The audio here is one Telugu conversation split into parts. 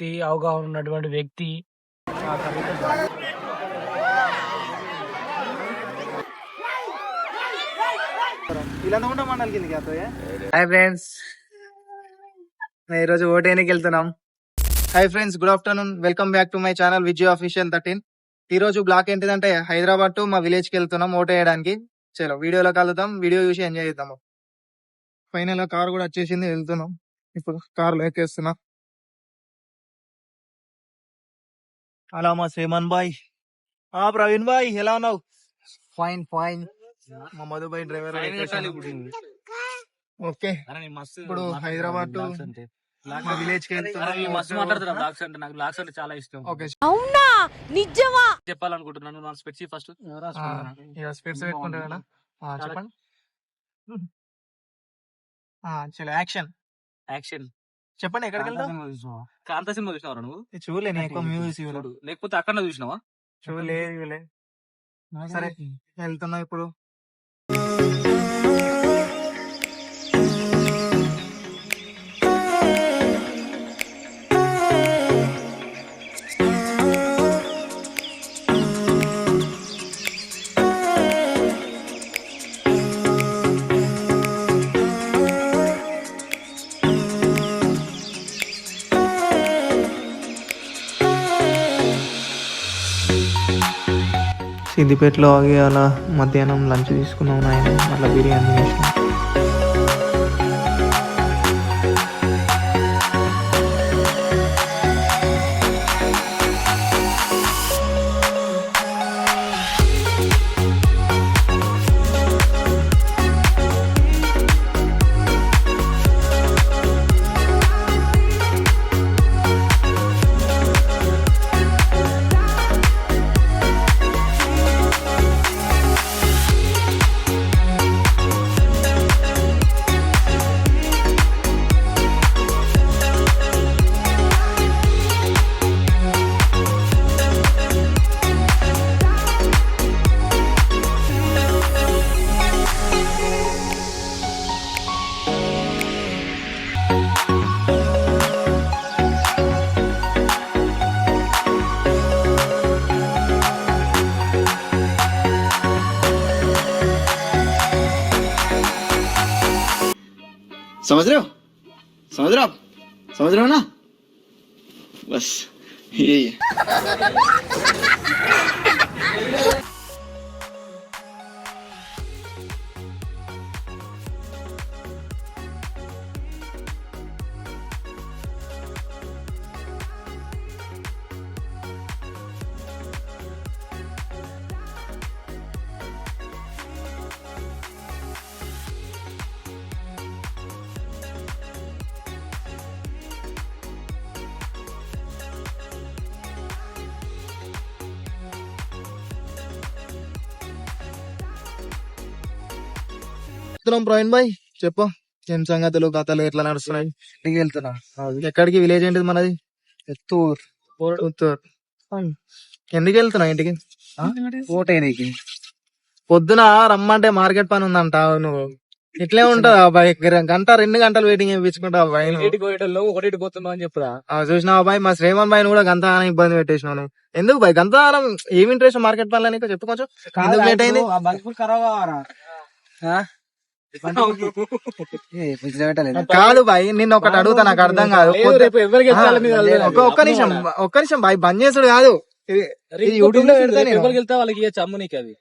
వ్యక్తి, అవగాహన ఉన్నటువంటి వ్యక్తి. హాయ్ ఫ్రెండ్స్, ఈరోజు ఓటేనికి వెళ్తున్నాం. Hi friends, good afternoon, welcome back to my channel Vijay official 13. ఈ రోజు బ్లాక్ ఏంటిదంటే హైదరాబాద్ టు మా విలేజ్ కి వెళ్తున్నాం ఓటు వేయడానికి. చలో వీడియోలో కలుద్దాం, వీడియో చూసి ఎంజాయ్ చేద్దాము. ఫైనల్ కార్ కూడా వచ్చేసింది, వెళ్తున్నాం. ఇప్పుడు కార్లో ఎక్కేస్తున్నా. అలా మా సేమన్ బాయ్, ప్రవీణ్ బాయ్ ఎలా ఉన్నావు? Fine fine. మా మధుబాయ్ డ్రైవర్. ఓకే, ఇప్పుడు హైదరాబాద్ టు విలేజ్ కి చాలా ఇష్టం. అవునా, నిజమా? చెప్పాలనుకుంటున్నాను. ఫస్ట్ స్పెట్స్ పెట్టుకుంటా కదా. చెప్పండి. చలో యాక్షన్ యాక్షన్ చెప్పండి. ఎక్కడికి వెళ్తావు? కాంతా సినిమా చూసినావు నువ్వు? చూడలే, నేను ఎక్కువ మ్యూజిక్ చూడడు. లేకపోతే అక్కడ చూసినావా? చూడలే. సరే వెళ్తున్నా ఇప్పుడు. సిద్దిపేటలో ఆగి అలా మధ్యాహ్నం లంచ్ తీసుకున్నాం నాయన. అట్లా బిర్యానీ చేసినాం. समझ रहे हो ना? बस यही है. ప్రవీణ్ బాయ్ చెప్పు, ఏం సంగతులు, కథలు ఎట్లా నడుస్తున్నాయి? ఇంటికి వెళ్తున్నా. ఎక్కడికి? విలేజ్ ఏంటిది మనది? పుత్తూరు. ఎందుకు వెళ్తున్నా ఇంటికి? ఓటేనికి. పొద్దున రమ్మంటే మార్కెట్ పని ఉందంట. నువ్వు ఇట్లే ఉంటావు అబ్బాయి, గంట 2 గంటలు వెయిటింగ్ చేయించుకుంటావు అబ్బాయి. ఒకటి పోతున్నావు అని చెప్పురా. చూసినావు అబ్బాయి, మా శ్రీమన్ బాయ్ కూడా గంతగానం ఇబ్బంది పెట్టేసినావు నువ్వు. ఎందుకు బాయ్ గంతగానం? ఏమి ఇంట్రెస్ట్ మార్కెట్ పనులు నీకు? చెప్పు కొంచెం. ఎందుకు లేట్ అయింది? కాదు బాయ్, నిన్న ఒకటి అడుగుతా, నాకు అర్థం కాదు. ఒక్క నిమిషం బాయ్, బంద్ చేసుడు కాదు. యూట్యూబ్ లో పెడతా వాళ్ళకి చమ్ము నీకు అది.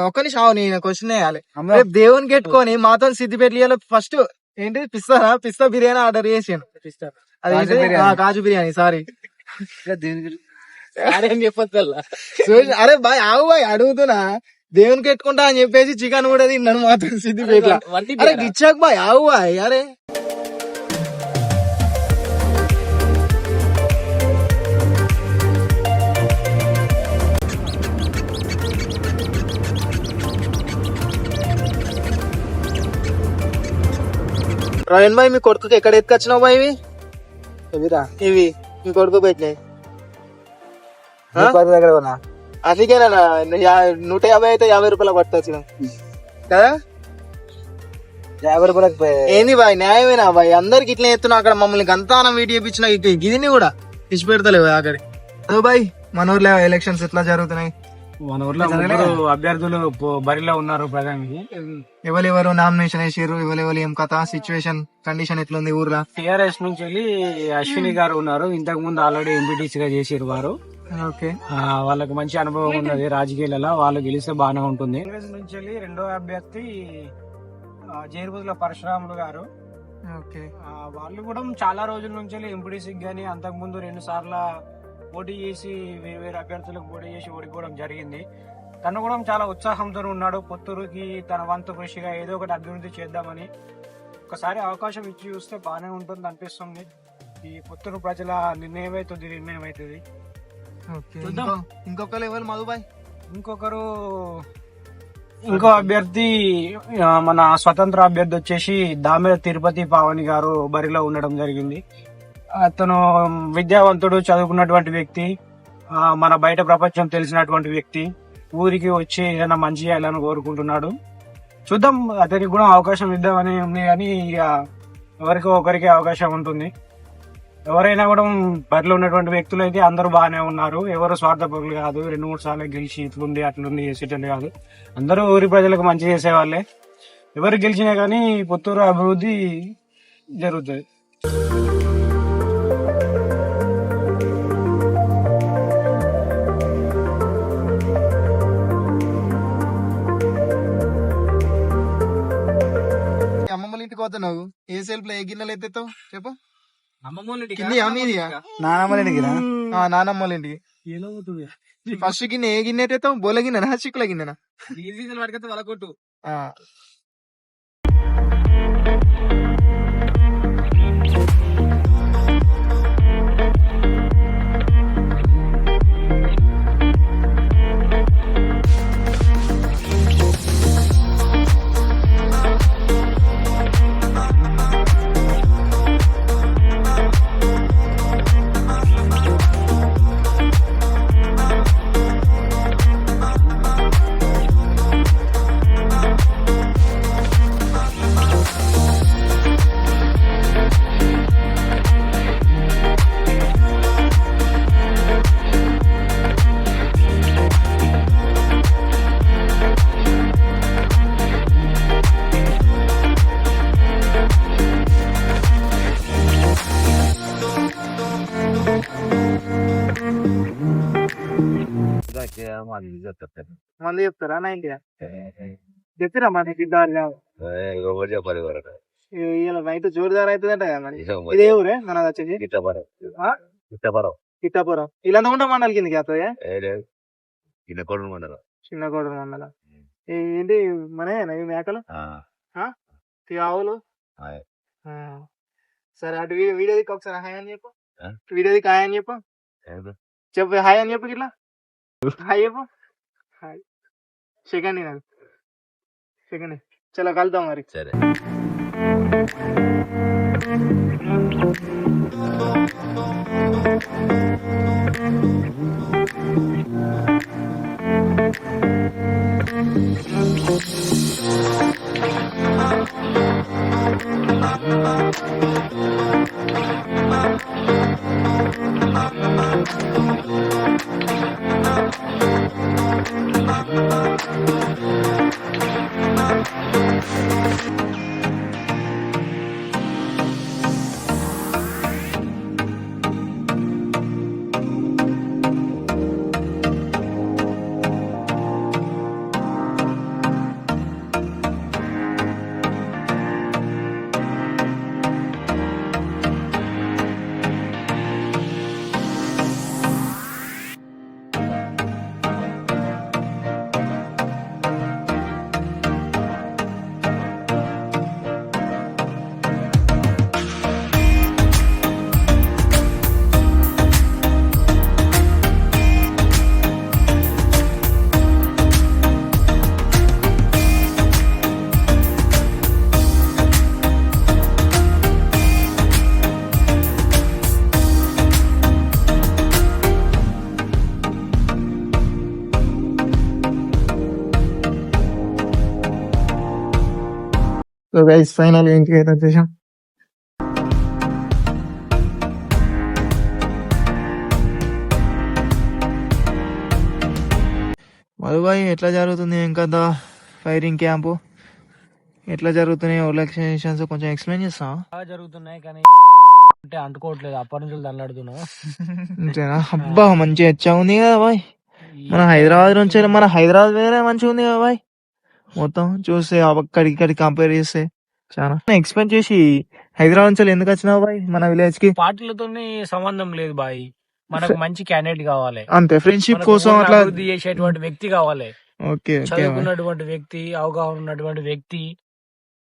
ఒక్క నిమిషం ఆవు, నేను క్వశ్చన్ వేయాలి. రేపు దేవునికి పెట్టుకొని మాతో సిద్దిపేట ఫస్ట్ ఏంటి పిస్తా బిర్యానీ ఆర్డర్ చేసాను. అది కాజు బిర్యానీ. సారీ అరే బాయ్ ఆవు బాయ్, అడుగుతున్నా. దేవునికి పెట్టుకుంటా అని చెప్పేసి చికెన్ కూడా తిన్నాను మాత్రం సిద్దిపేట. అరే గిచ్చాక బాయ్ ఆవు బాయ్. అరే ప్రవీణ్ బాయ్, మీ కొడుకుకి ఎక్కడ ఎత్తుకొచ్చినావు బాయ్? ఇవి మీ కొడుకు పెట్టినాయి దగ్గర ఉన్నా. అందుకేనా 150 అయితే 50 రూపాయలు పట్టుకొచ్చిన కదా. 50 రూపాయలకు ఏంది బాయ్, న్యాయమేనా బాయ్? అందరికి ఇట్లా ఎత్తున్నా. అక్కడ మమ్మల్ని గంతానం వీటి చేయించిన గిదిని కూడా ఇచ్చి పెడతలేవు ఆఖరి. ఓ బాయ్, మన ఊర్లో ఎలక్షన్స్ ఎట్లా జరుగుతున్నాయి? మన ఊర్లో ముగ్గురు అభ్యర్థులు బరిలో ఉన్నారు ప్రధానికి. ఎవరెవరు నామినేషన్ వేసారు, ఎవరెవరు ఏం కథ, సిచ్యువేషన్ కండిషన్ ఎట్లుంది ఊర్లో? టిఆర్ఎస్ నుంచి వెళ్ళి అశ్విని గారు ఉన్నారు. ఇంతకు ముందు ఆల్రెడీ ఎంపీటీసీ గా చేసారు వారు. ఓకే, వాళ్ళకి మంచి అనుభవం ఉన్నది రాజకీయాలలో. వాళ్ళు గెలిస్తే బాగానే ఉంటుంది. కాంగ్రెస్ నుంచి వెళ్ళి రెండో అభ్యర్థి జైరుబుద్దుల పరశురాములు గారు. ఓకే, వాళ్ళు కూడా చాలా రోజుల నుంచి వెళ్ళి ఎంపీటీసీకి గానీ అంతకు ముందు 2 సార్లు పోటీ చేసి వేరు అభ్యర్థులకు పోటీ చేసి ఓడిపోవడం జరిగింది. తను కూడా చాలా ఉత్సాహంతో ఉన్నాడు. పుత్తూరుకి తన వంతు కృషిగా ఏదో ఒకటి అభివృద్ధి చేద్దామని. ఒకసారి అవకాశం ఇచ్చి చూస్తే బాగానే ఉంటుంది అనిపిస్తుంది. ఈ పుత్తూరు ప్రజల నిర్ణయం అవుతుంది, నిర్ణయం అవుతుంది. ఇంకొక లెవెల్ మధుబాయ్. ఇంకో అభ్యర్థి మన స్వతంత్ర అభ్యర్థి వచ్చేసి దామెర తిరుపతి పావని గారు బరిలో ఉండడం జరిగింది. అతను విద్యావంతుడు, చదువుకున్నటువంటి వ్యక్తి, మన బయట ప్రపంచం తెలిసినటువంటి వ్యక్తి. ఊరికి వచ్చి ఏదైనా మంచి చేయాలని కోరుకుంటున్నాడు. చూద్దాం, అతనికి కూడా అవకాశం ఇద్దామని ఉంది. కానీ ఇక ఎవరికో ఒకరికి అవకాశం ఉంటుంది. ఎవరైనా కూడా బరిలో ఉన్నటువంటి వ్యక్తులు అయితే అందరూ బాగానే ఉన్నారు. ఎవరు స్వార్థపరులు కాదు. 2-3 సార్లు గెలిచి ఇట్లుంది అట్లుంది చేసేటట్టు కాదు. అందరూ ఊరి ప్రజలకు మంచి చేసేవాళ్ళే. ఎవరు గెలిచినా కానీ పుత్తూరు అభివృద్ధి జరుగుతుంది. అమ్మమ్మల ఇంటికి పోతున్నావు, ఏ సెల్ఫ్ లో ఏ గిన్నెలు ఎత్తుతావు చెప్పు? నానమ్మల నానమ్మల ఇంటికి ఫస్ట్ గిన్నె ఏ గిన్నె ఎత్తుతావు? బోల గిన్నెనా, చిక్కుల గిన్నెనా? వలకొట్టు. మంది చెప్తారా? 90 చెప్పిరా మనకి ఇలా నైట్ జోరుదారు అవుతుందంట కదా మరి. ఇదే ఊరే మన వచ్చేసి కిట్టాపురం. ఇలా ఉంటా మండలి కిందకి వస్తుంది. చిన్న కోడూరు మండలం. ఏంటి మనే నవి మేకలు, ఆవులు. సరే, అటు వీడియో దిక్కు ఒకసారి హాయ్ అని చెప్పు. వీడియో దిక్కు హాయ్ అని చెప్పు. చెప్పు హాయ్ అని చెప్పు. ఇట్లా హాయ్ చెప్పు. హాయ్ సెకండ్ నాకు సెకండ్. చలో కలుద్దాం మరి. సరే. సో గైస్, ఫైనల్ ఇంటికి అయితే వచ్చేసాం. మధుబాయ్ ఎట్లా జరుగుతుంది ఏం కదా ఫైరింగ్ క్యాంపు, ఎట్లా జరుగుతున్నాయి ఎలక్షన్స్ కొంచెం ఎక్స్ప్లెయిన్ చేస్తావా? బాగా జరుగుతున్నాయి కానీ అంటే అంటుకోవట్లేదు, అప్పటి నుంచి దండాడుతున్నావు. అంతేనా? అబ్బా మంచి హెచ్చా ఉంది కదా బాయ్. మన హైదరాబాద్ నుంచి మన హైదరాబాద్ వేరే మంచిగా ఉంది కదా బాయ్. మొత్తం చూస్తే అక్కడికి ఇక్కడికి కంపేర్ చేస్తే చాలా ఎక్స్పెక్ట్ చేసి హైదరాబాద్ నుంచి ఎందుకు వచ్చినావు బాయ్ మన విలేజ్ కి? పార్టీలతో సంబంధం లేదు బాయ్, మనకు మంచి క్యాండిడేట్ కావాలి, అంతే ఫ్రెండ్షిప్ మనకు కోసం ఊరిని అట్లా. అభివృద్ధి చేసేటువంటి వ్యక్తి కావాలి, ఓకే ఓకే చదువుకున్నటువంటి వ్యక్తి, అవగాహన ఉన్నటువంటి వ్యక్తి,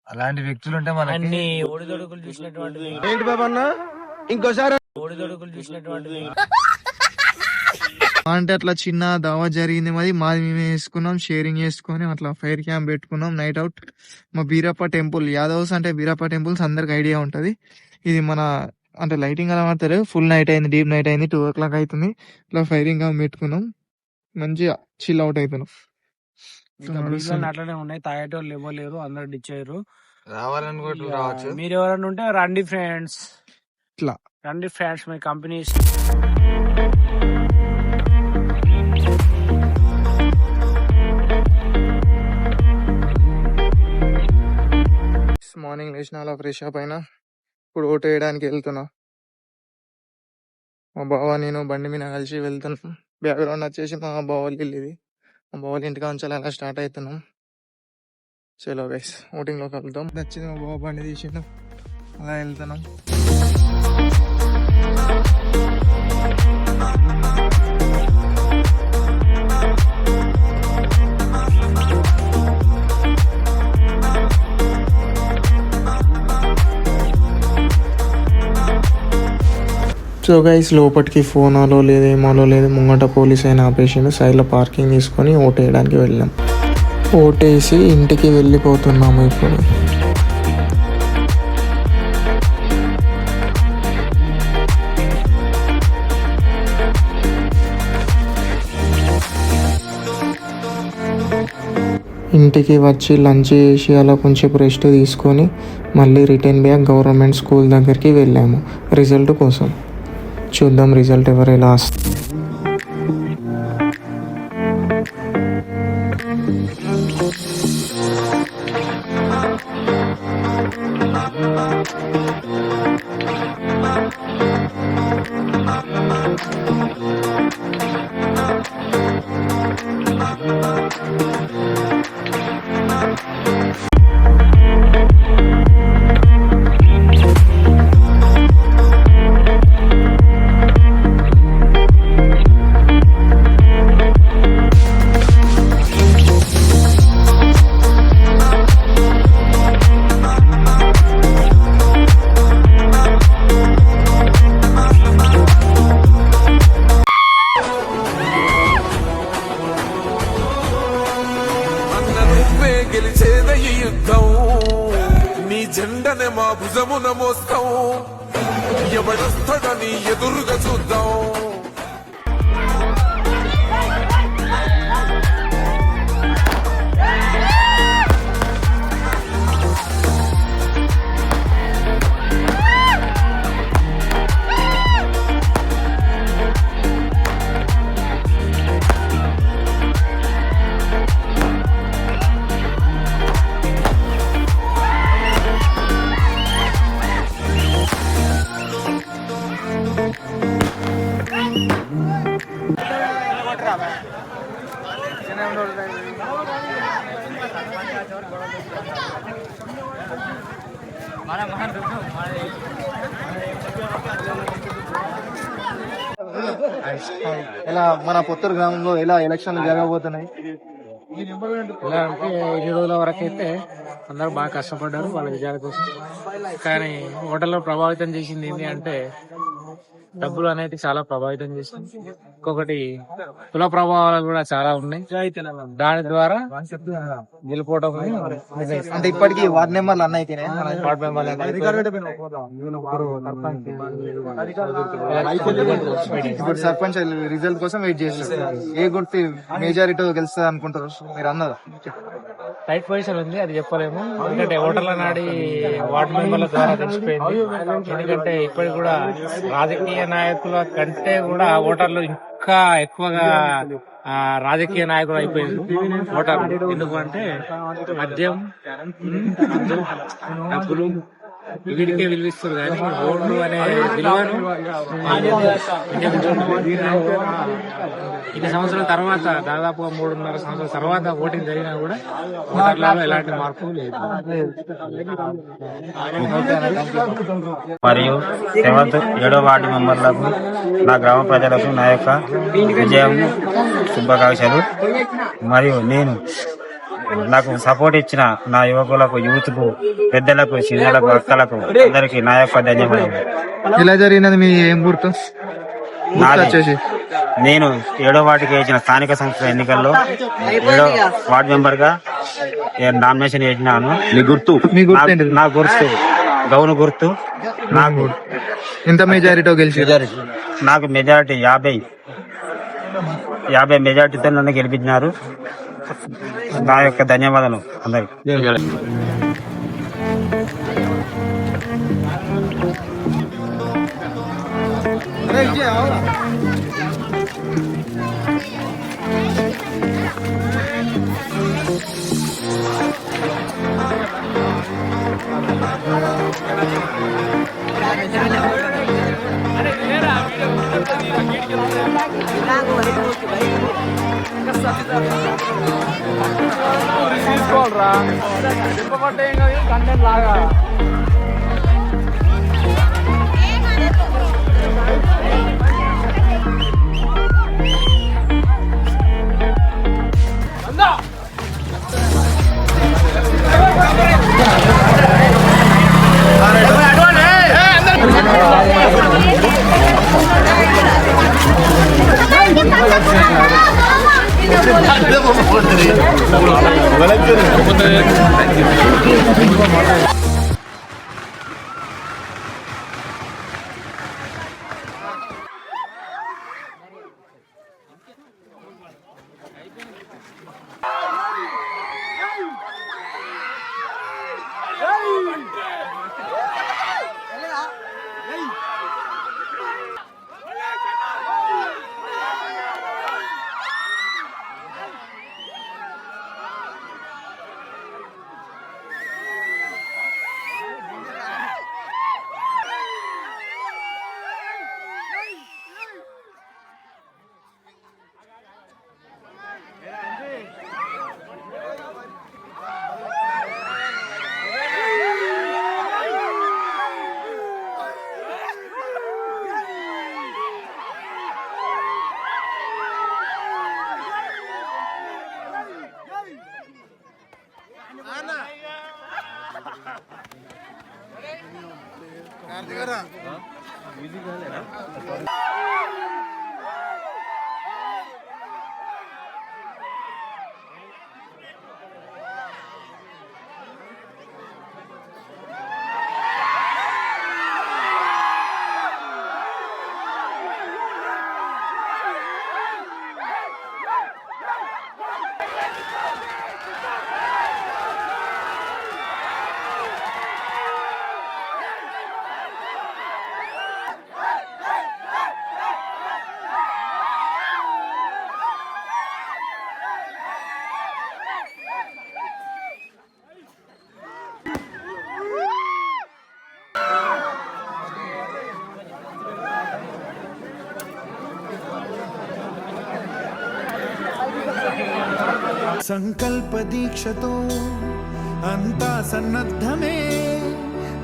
అలాంటి వ్యక్తులు ఉంటే మనకి అన్ని ఒడిదొడుకులు చూసినటువంటి వ్యక్తి, ఏంటి బాబు అన్న ఇంకోసారి ఒడిదొడుకులు చూసినటువంటి వ్యక్తి. అంటే అట్లా చిన్న దావా జరిగింది, మాది మేమే వేసుకున్నాం, షేరింగ్ చేసుకుని అట్లా ఫైర్ క్యాంప్ పెట్టుకున్నాం నైట్ అవుట్. మా బీరప్ప టెంపుల్, యాదవ్స్ అంటే బీరప్ప టెంపుల్స్ అందరికి ఐడియా ఉంటది. ఇది మన అంటే లైటింగ్ అలా పడతారు, ఫుల్ నైట్ అయింది, డీప్ నైట్ అయింది, 2 o'clock అవుతుంది. ఇట్లా ఫైరింగ్ క్యాంప్ పెట్టుకున్నాం, మంచిగా చిల్ అవుట్ అయిపోయినాం. ఇంకా బీచ్లు అట్లనే ఉన్నాయి, తాగేటోళ్ళు ఇవ్వలేరు, అందరు డిచ్ అయ్యారు. రావాలనుకుంటున్నారు రావచ్చు. మీరు ఎవరైనా ఉంటే రండి ఫ్రెండ్స్, ఇట్లా రండి ఫ్రెండ్స్, మై కంపెనీ. మార్నింగ్ లేచిన అలా ఫ్రెష్ అప్ అయినా, ఇప్పుడు ఓటు వేయడానికి వెళ్తున్నా. మా బావ నేను బండి మీద కలిసి వెళ్తున్నాం. బ్యాక్గ్రౌండ్ వచ్చేసి మా బావ ఇల్లు ఇది. మా బావ ఇంటికి ఉంచాలి, అలా స్టార్ట్ అవుతున్నాం. చలో గైస్ ఓటింగ్ లోకి వెళ్తాం. నచ్చింది మా బావ బండి తీసిండు, అలా వెళ్తున్నాం. సో గైస్ లోపలికి ఫోన్ అలో లేదు, ఏమోలో లేదు, ముంగట పోలీస్ అయినా ఆపేసిండు. సైడ్లో పార్కింగ్ తీసుకొని ఓటు వేయడానికి వెళ్ళాం. ఓటేసి ఇంటికి వెళ్ళిపోతున్నాము ఇప్పుడు. ఇంటికి వచ్చి లంచ్ చేసి అలా కొంచెం రెస్ట్ తీసుకొని మళ్ళీ రిటర్న్ బ్యాక్ గవర్నమెంట్ స్కూల్ దగ్గరికి వెళ్ళాము రిజల్ట్ కోసం. చూద్దాం రిజల్ట్ ఎవరు ఎలా వస్తుంది. గెలిచేద ఈ యుద్ధం, నీ జెండనే మా భుజమున మోస్తాం, ఎవడొస్తాడని ఎదురుగా చూద్దాం. ఎలా మన పొత్తూరు గ్రామంలో ఎలా ఎలక్షన్లు జరగబోతున్నాయి? ఎలా అంటే 7 రోజుల వరకు అయితే అందరూ బాగా కష్టపడ్డారు వాళ్ళ విజయాల కోసం. కానీ ఓటర్లో ప్రభావితం చేసింది ఏంటి అంటే డబ్బులు అనేది చాలా ప్రభావితం చేసింది. ఇంకొకటి కుల ప్రభావాలు కూడా చాలా ఉన్నాయి. దాని ద్వారా గెలుపోవడం అంటే ఇప్పటికీ వార్డ్ మెంబర్లు అన్న అయితేనే వార్డ్ మెంబర్లు ఇప్పుడు సర్పంచ్ రిజల్ట్ కోసం వెయిట్ చేస్తారు. ఏ గుర్తి మెజారిటీ గెలుస్తుంది అనుకుంటారు మీరు అన్నదా? టైట్ పొజిషన్ ఉంది, అది చెప్పలేము. ఎందుకంటే ఓటర్ల నాడి వార్డు మెంబర్ల ద్వారా తెలిసిపోయింది. ఎందుకంటే ఇప్పటికి కూడా రాజకీయ నాయకుల కంటే కూడా ఓటర్లు ఇంకా ఎక్కువగా రాజకీయ నాయకులు అయిపోయింది ఓటర్లు. ఎందుకంటే మద్యం, డబ్బులు వీడికే విలువిస్తారు కానీ ఓట్లు అనే విలువను ఇన్ని సంవత్సరాల తర్వాత, దాదాపుగా 3.5 సంవత్సరాల తర్వాత ఓటింగ్ జరిగినా కూడా ఓటర్లలో ఎలాంటి మార్పు లేదు. మరియు 7వ వార్డు మెంబర్లకు, నా గ్రామ ప్రజలకు నా యొక్క విజయం శుభాకాంక్షలు. మరియు నాకు సపోర్ట్ ఇచ్చిన నా యువకులకు, యూత్కు, పెద్దలకు, చిన్నలకు, అక్కలకు అందరికి నా యొక్క ధన్యవాదాలు. ఇలా జరిగినది మీ ఏం గుర్తు? వచ్చేసి నేను 7వ వార్డుకి వేసిన స్థానిక సంస్థల ఎన్నికల్లో 7వ వార్డు మెంబర్ గా నామినేషన్ చేసినాను. మీ గుర్తు నా గుర్తు గౌను గుర్తు. నాకు ఎంత మెజారిటీ గెలిచి? నాకు మెజారిటీ 50 మెజారిటీతో నన్ను గెలిపించినారు. నా యొక్క ధన్యవాదాలు అందరికి. తీసుకోవాలరా చెప్పబట్టే కంటెంట్ లాగా. సంకల్ప దీక్షతో అంతా సన్నద్ధమే,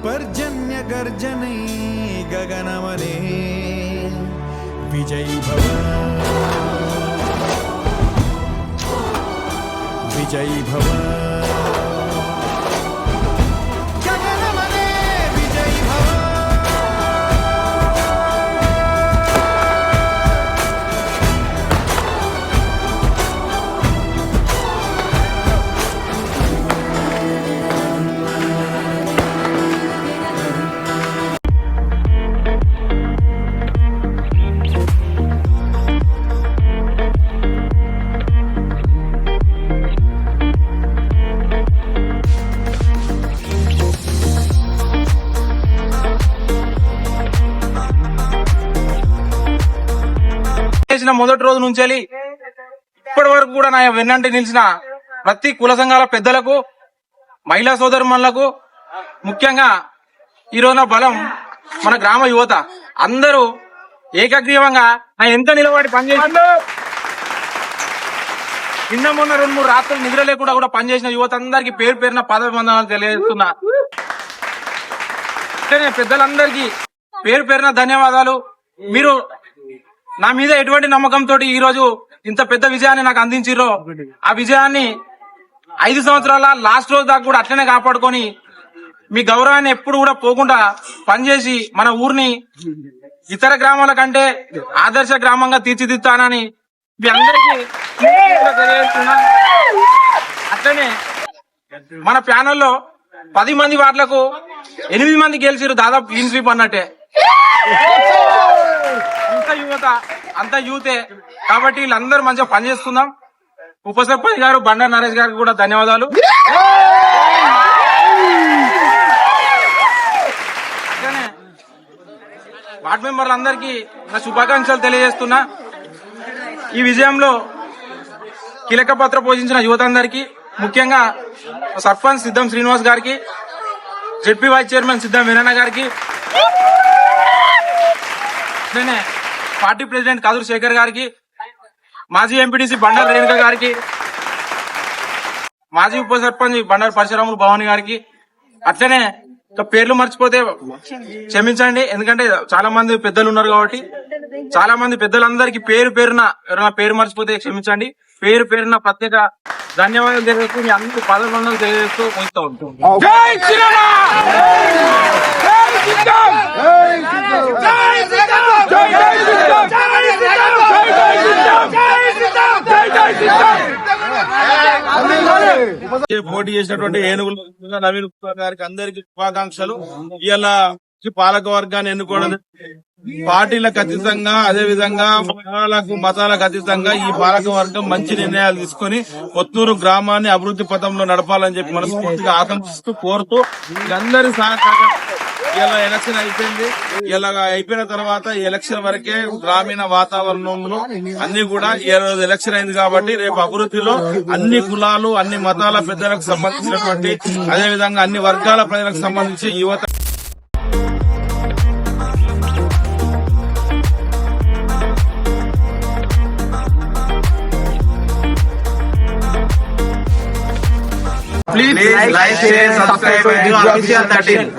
పర్జన్య గర్జనై గగనమనే. విజయీ భవ, విజయీ భవ, గగనమనే విజయీ భవ. చేసిన మొదటి రోజు నుంచి ఇప్పటి వరకు కూడా నా వెన్నంటి నిలిచిన ప్రతి కుల సంఘాల పెద్దలకు, మహిళా సోదరుమణులకు, ముఖ్యంగా ఈ రోజున బలం మన గ్రామ యువత అందరూ ఏకగ్రీవంగా నా ఎంత నిలబడి పనిచేసి నిన్న మొన్న 2-3 రాత్రులు నిద్ర లేకుండా కూడా పనిచేసిన యువత అందరికీ పేరు పేరున పాదాభివందనాలు తెలియజేస్తున్నా. పెద్దలందరికీ పేరు పేరున ధన్యవాదాలు. మీరు నా మీద ఎటువంటి నమ్మకంతో ఈ రోజు ఇంత పెద్ద విజయాన్ని నాకు అందించిర్రో ఆ విజయాన్ని 5 సంవత్సరాల లాస్ట్ రోజు దాకా కూడా అట్లనే కాపాడుకొని మీ గౌరవాన్ని ఎప్పుడు కూడా పోకుండా పనిచేసి మన ఊరిని ఇతర గ్రామాల కంటే ఆదర్శ గ్రామంగా తీర్చిదిద్దానని మీ అందరికీ తెలియజేస్తున్నా. అట్లనే మన ప్యానెల్లో 10 మంది వార్డులకు 8 మంది గెలిచిరు, దాదాపు క్లీన్ స్వీప్ అన్నట్టే. అంత యూతే కాబట్టి వీళ్ళందరూ మంచిగా పనిచేసుకుందాం. ఉప సర్పంచ్ గారు బండారు నరేష్ గారికి కూడా ధన్యవాదాలు. వార్డు మెంబర్లందరికీ నా శుభాకాంక్షలు తెలియజేస్తున్నా. ఈ విజయంలో కీలక పాత్ర పోషించిన యువతందరికీ, ముఖ్యంగా సర్పంచ్ సిద్ధం శ్రీనివాస్ గారికి, జెడ్పీ వైస్ చైర్మన్ సిద్ధం వీరన్న గారికి, పార్టీ ప్రెసిడెంట్ కాదూరు శేఖర్ గారికి, మాజీ ఎంపీటీసీ బండారు రేణుక గారికి, మాజీ ఉప సర్పంచ్ బండారు పరశురాములు భవాని గారికి, అట్లనే పేర్లు మర్చిపోతే క్షమించండి, ఎందుకంటే చాలా మంది పెద్దలు ఉన్నారు కాబట్టి. చాలా మంది పెద్దలందరికీ పేరు పేరున ఎవరైనా పేరు మర్చిపోతే క్షమించండి. పేరు పేరున ప్రత్యేక ధన్యవాదాలు తెలియజేస్తూ మీ అందరూ పాదాభివందనాలు తెలియజేస్తూ ముగిస్తూ ఉంటాం. పోటీ చేసినటువంటి ఏనుగుల నవీన్ కుమార్ గారికి అందరికి శుభాకాంక్షలు. ఇవాళ పాలక వర్గాన్ని ఎన్నుకోవడం పార్టీలకు అతీతంగా, అదే విధంగా మతాలకు అతీతంగా ఈ పాలక వర్గం మంచి నిర్ణయాలు తీసుకుని కొత్తూరు గ్రామాన్ని అభివృద్ధి పథంలో నడపాలని చెప్పి మనస్ఫూర్తిగా ఆకాంక్షిస్తూ కోరుతూ అందరి సహకారం. ఇలా ఎలక్షన్ అయిపోయింది. ఇలా అయిపోయిన తర్వాత ఈ ఎలక్షన్ వరకే గ్రామీణ వాతావరణంలో అన్ని కూడా ఈ రోజు ఎలక్షన్ అయింది కాబట్టి రేపు అభివృద్ధిలో అన్ని కులాలు, అన్ని మతాల పెద్దలకు సంబంధించినటువంటి, అదే విధంగా అన్ని వర్గాల ప్రజలకు సంబంధించి యువత Please like, share, subscribe to Vijay Official 13.